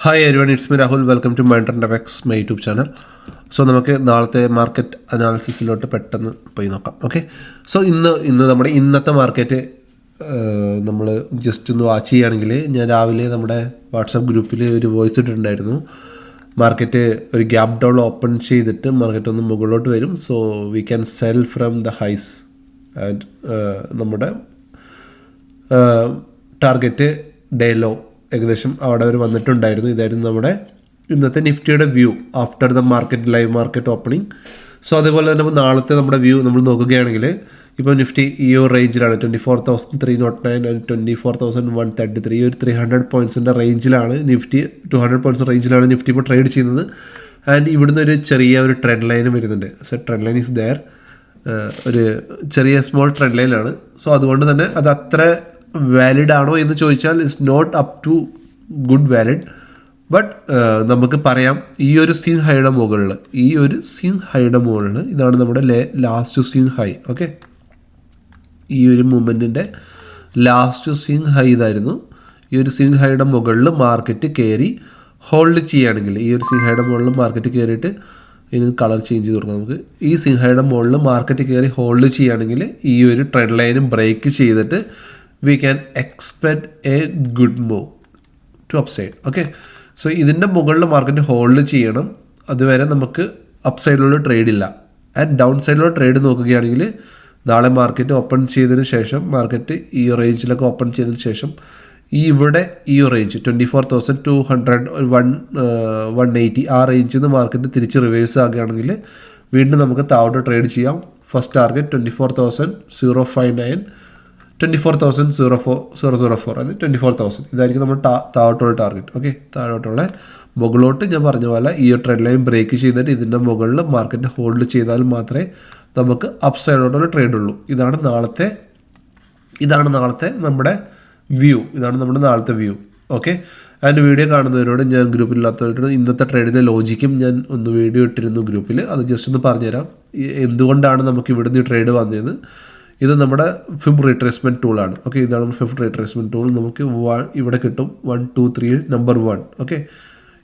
Hi everyone, it's me Rahul. Welcome to മൈൻഡർനെവെക്സ് my YouTube channel. So നമുക്ക് നാളത്തെ market അനാലിസിസിലോട്ട് പെട്ടെന്ന് പോയി നോക്കാം. ഓക്കെ, സോ നമ്മുടെ ഇന്നത്തെ മാർക്കറ്റ് നമ്മൾ ജസ്റ്റ് ഒന്ന് വാച്ച് ചെയ്യുകയാണെങ്കിൽ, ഞാൻ രാവിലെ നമ്മുടെ വാട്സാപ്പ് ഗ്രൂപ്പിൽ ഒരു വോയിസ് ഇട്ടിട്ടുണ്ടായിരുന്നു. മാർക്കറ്റ് ഒരു ഗ്യാപ്പ് ഡൗൺ ഓപ്പൺ ചെയ്തിട്ട് മാർക്കറ്റ് ഒന്ന് മുകളിലോട്ട് വരും. So we can sell from the highs and നമ്മുടെ ടാർഗറ്റ് ഡേ ലോ ഏകദേശം അവിടെ അവർ വന്നിട്ടുണ്ടായിരുന്നു. ഇതായിരുന്നു നമ്മുടെ ഇന്നത്തെ നിഫ്റ്റിയുടെ view after the market live market opening. So അതേപോലെ തന്നെ നാളത്തെ നമ്മുടെ വ്യൂ നമ്മൾ നോക്കുകയാണെങ്കിൽ, ഇപ്പോൾ നിഫ്റ്റി ഈ ഒരു റേഞ്ചിലാണ് 24,309 ആൻഡ് 24,133. ഈ ഒരു 300 പോയിൻറ്റ്സിൻ്റെ റേഞ്ചിലാണ് നിഫ്റ്റി, 200 പോയിൻറ്റ്സ് റേഞ്ചിലാണ് നിഫ്റ്റി ഇപ്പോൾ ട്രേഡ് ചെയ്യുന്നത്. ആൻഡ് ഇവിടുന്ന് ഒരു ചെറിയ ഒരു ട്രെൻഡ് ലൈനും വരുന്നുണ്ട്. So trend line is there, ഒരു ചെറിയ സ്മോൾ ട്രെൻഡ് ലൈനാണ്. സോ അതുകൊണ്ട് തന്നെ അത് അത്ര വാലിഡ് ആണോ എന്ന് ചോദിച്ചാൽ it's not up to good valid. But നമുക്ക് പറയാം, ഈ ഒരു സ്വിംഗ് ഹൈയുടെ മുകളിൽ ഇതാണ് നമ്മുടെ ലാസ്റ്റ് സ്വിംഗ് ഹൈ. ഓക്കെ, ഈ ഒരു മൂവ്മെൻറ്റിൻ്റെ ലാസ്റ്റ് സ്വിംഗ് ഹൈ ഇതായിരുന്നു. ഈ ഒരു സ്വിംഗ് ഹൈയുടെ മുകളിൽ മാർക്കറ്റ് കയറി ഹോൾഡ് ചെയ്യുകയാണെങ്കിൽ, ഈ ഒരു സ്വിംഗ് ഹൈയുടെ മുകളിൽ മാർക്കറ്റ് കയറിയിട്ട് ഇതിന് കളർ ചേഞ്ച് ചെയ്ത് കൊടുക്കാം നമുക്ക്. ഈ സ്വിംഗ് ഹൈയുടെ മുകളിൽ മാർക്കറ്റ് കയറി ഹോൾഡ് ചെയ്യുകയാണെങ്കിൽ ഈ ഒരു ട്രെൻഡ് ലൈനും ബ്രേക്ക് ചെയ്തിട്ട് we can expect a good move to upside. Okay, so ഇതിൻ്റെ മുകളിൽ മാർക്കറ്റ് ഹോൾഡ് ചെയ്യണം. അതുവരെ നമുക്ക് അപ്സൈഡിലുള്ള ട്രേഡ് ഇല്ല. ആൻഡ് ഡൗൺ സൈഡിലുള്ള ട്രേഡ് നോക്കുകയാണെങ്കിൽ, നാളെ മാർക്കറ്റ് ഓപ്പൺ ചെയ്തതിന് ശേഷം, മാർക്കറ്റ് ഈ റേഞ്ചിലൊക്കെ ഓപ്പൺ ചെയ്തതിന് ശേഷം ഇവിടെ ഈ റേഞ്ച് 24,200 180 ആ റേഞ്ചിൽ നിന്ന് മാർക്കറ്റ് തിരിച്ച് റിവേഴ്സ് ആകുകയാണെങ്കിൽ വീണ്ടും നമുക്ക് താഴോട്ട് ട്രേഡ് ചെയ്യാം. ഫസ്റ്റ് ടാർഗറ്റ് 24,059, 24,004 അത് 24,000 ഇതായിരിക്കും നമ്മുടെ താഴോട്ടുള്ള ടാർഗറ്റ്. ഓക്കെ, താഴോട്ടുള്ള മുകളിലോട്ട് ഞാൻ പറഞ്ഞ പോലെ ഈ ട്രെൻഡ് ലൈൻ ബ്രേക്ക് ചെയ്തിട്ട് ഇതിൻ്റെ മുകളിൽ മാർക്കറ്റ് ഹോൾഡ് ചെയ്താൽ മാത്രമേ നമുക്ക് അപ്പ് സൈഡോട്ടുള്ള ട്രേഡ് ഉള്ളൂ. ഇതാണ് നാളത്തെ നമ്മുടെ വ്യൂ. ഓക്കെ, ആൻഡ് വീഡിയോ കാണുന്നവരോട്, ഞാൻ ഗ്രൂപ്പിലില്ലാത്തവരോട് ഇന്നത്തെ ട്രേഡിൻ്റെ ലോജിക്കും ഞാൻ ഒന്ന് വീഡിയോ ഇട്ടിരുന്നു ഗ്രൂപ്പിൽ. അത് ജസ്റ്റ് ഒന്ന് പറഞ്ഞുതരാം, എന്തുകൊണ്ടാണ് നമുക്ക് ഇവിടുന്ന് ഈ ട്രേഡ് വന്നതെന്ന്. ഇത് നമ്മുടെ ഫിബ് റീട്രേസ്മെൻറ്റ് ടൂളാണ്. ഓക്കെ, ഇതാണ് ഫിബ് റീട്രേസ്മെൻറ്റ് ടൂൾ. നമുക്ക് ഇവിടെ കിട്ടും 1 2 3 നമ്പർ 1. ഓക്കെ,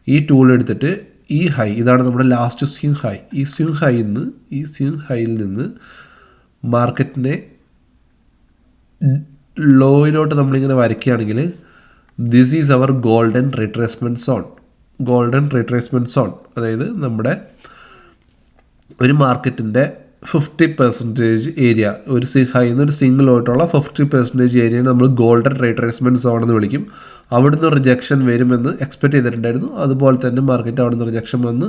ഈ ടൂൾ എടുത്തിട്ട് ഈ ഹൈ, ഇതാണ് നമ്മുടെ ലാസ്റ്റ് സ്വിംഗ് ഹൈ. ഈ സ്വിംഗ് ഹൈയിൽ നിന്ന് മാർക്കറ്റിനെ ലോയിലോട്ട് നമ്മളിങ്ങനെ വരയ്ക്കുകയാണെങ്കിൽ, this is our golden retracement zone. അതായത് നമ്മുടെ ഒരു മാർക്കറ്റിൻ്റെ 50% ഏരിയ, ഒരു ഹൈന്ന് ഒരു സിംഗിൾ ആയിട്ടുള്ള 50% ഏരിയയാണ് നമ്മൾ ഗോൾഡൻ റീട്രേസ്മെൻറ്റ് സോൺ എന്ന് വിളിക്കും. അവിടുന്ന് റിജക്ഷൻ വരുമെന്ന് എക്സ്പെക്റ്റ് ചെയ്തിട്ടുണ്ടായിരുന്നു. അതുപോലെ തന്നെ മാർക്കറ്റ് അവിടുന്ന് റിജക്ഷൻ വന്ന്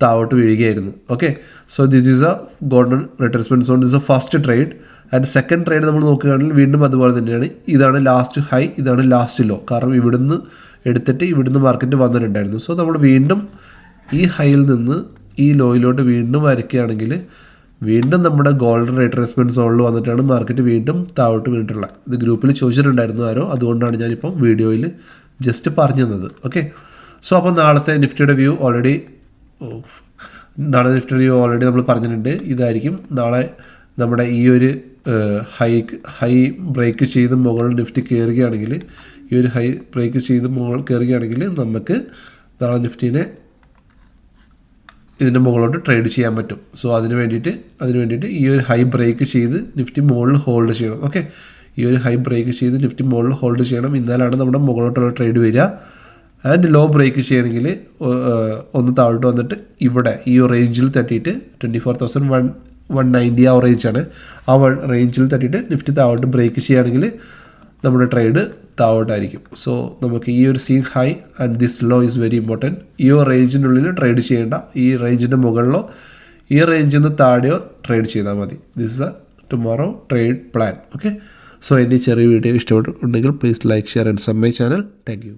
താഴോട്ട് വീഴുകയായിരുന്നു. Okay, so this is A golden retracement zone. This A first trade. And second trade നമ്മൾ നോക്കുകയാണെങ്കിൽ വീണ്ടും അതുപോലെ തന്നെയാണ്. ഇതാണ് ലാസ്റ്റ് ഹൈ, ഇതാണ് ലാസ്റ്റ് ലോ. കാരണം ഇവിടുന്ന് എടുത്തിട്ട് ഇവിടുന്ന് മാർക്കറ്റ് വന്നിട്ടുണ്ടായിരുന്നു. സോ നമ്മൾ വീണ്ടും ഈ ഹൈയിൽ നിന്ന് ഈ ലോയിലോട്ട് വീണ്ടും വരയ്ക്കുകയാണെങ്കിൽ വീണ്ടും നമ്മുടെ ഗോൾഡൻ റീട്രേസ്മെൻറ്റ് സോണിൽ വന്നിട്ടാണ് മാർക്കറ്റ് വീണ്ടും താഴോട്ട് വീണിട്ടുള്ളത്. ഇത് ഗ്രൂപ്പിൽ ചോദിച്ചിട്ടുണ്ടായിരുന്നു ആരോ, അതുകൊണ്ടാണ് ഞാനിപ്പം വീഡിയോയിൽ ജസ്റ്റ് പറഞ്ഞു തന്നത്. ഓക്കെ, സോ അപ്പോൾ നാളത്തെ നിഫ്റ്റിയുടെ വ്യൂ ഓൾറെഡി നമ്മൾ പറഞ്ഞിട്ടുണ്ട്. ഇതായിരിക്കും നാളെ നമ്മുടെ ഈ ഒരു ഹൈ ബ്രേക്ക് ചെയ്ത് മുകളിൽ നിഫ്റ്റി കയറുകയാണെങ്കിൽ, ഈ ഒരു ഹൈ ബ്രേക്ക് ചെയ്ത് മുകളിൽ കയറുകയാണെങ്കിൽ നമുക്ക് നാളെ നിഫ്റ്റീനെ ഇതിൻ്റെ മുകളിലോട്ട് ട്രേഡ് ചെയ്യാൻ പറ്റും. സോ അതിന് വേണ്ടിയിട്ട് ഈ ഒരു ഹൈ ബ്രേക്ക് ചെയ്ത് നിഫ്റ്റി മുകളിൽ ഹോൾഡ് ചെയ്യണം. ഓക്കെ, ഈ ഒരു ഹൈ ബ്രേക്ക് ചെയ്ത് നിഫ്റ്റി മുകളിൽ ഹോൾഡ് ചെയ്യണം. എന്നാലാണ് നമ്മുടെ മുകളിലോട്ടുള്ള ട്രേഡ് വരിക. ആൻഡ് ലോ ബ്രേക്ക് ചെയ്യണമെങ്കിൽ ഒന്ന് താഴോട്ട് വന്നിട്ട് ഇവിടെ ഈ റേഞ്ചിൽ തട്ടിയിട്ട് 24,190 ആ റേഞ്ചാണ്. ആ റേഞ്ചിൽ തട്ടിയിട്ട് നിഫ്റ്റി താഴോട്ട് ബ്രേക്ക് ചെയ്യുകയാണെങ്കിൽ നമ്മുടെ ട്രേഡ് താഴോട്ടായിരിക്കും. സോ നമുക്ക് ഈ ഒരു swing high and this law is very important. ഈ റേഞ്ചിനുള്ളിൽ ട്രേഡ് ചെയ്യേണ്ട, ഈ റേഞ്ചിൻ്റെ മുകളിലോ ഈ റേഞ്ചിൽ നിന്ന് താഴെയോ ട്രേഡ് ചെയ്താൽ മതി. This is a tomorrow trade plan. Okay, so എൻ്റെ ചെറിയ വീഡിയോ ഇഷ്ടപ്പെട്ടുണ്ടെങ്കിൽ please like, share and sub my channel. Thank U.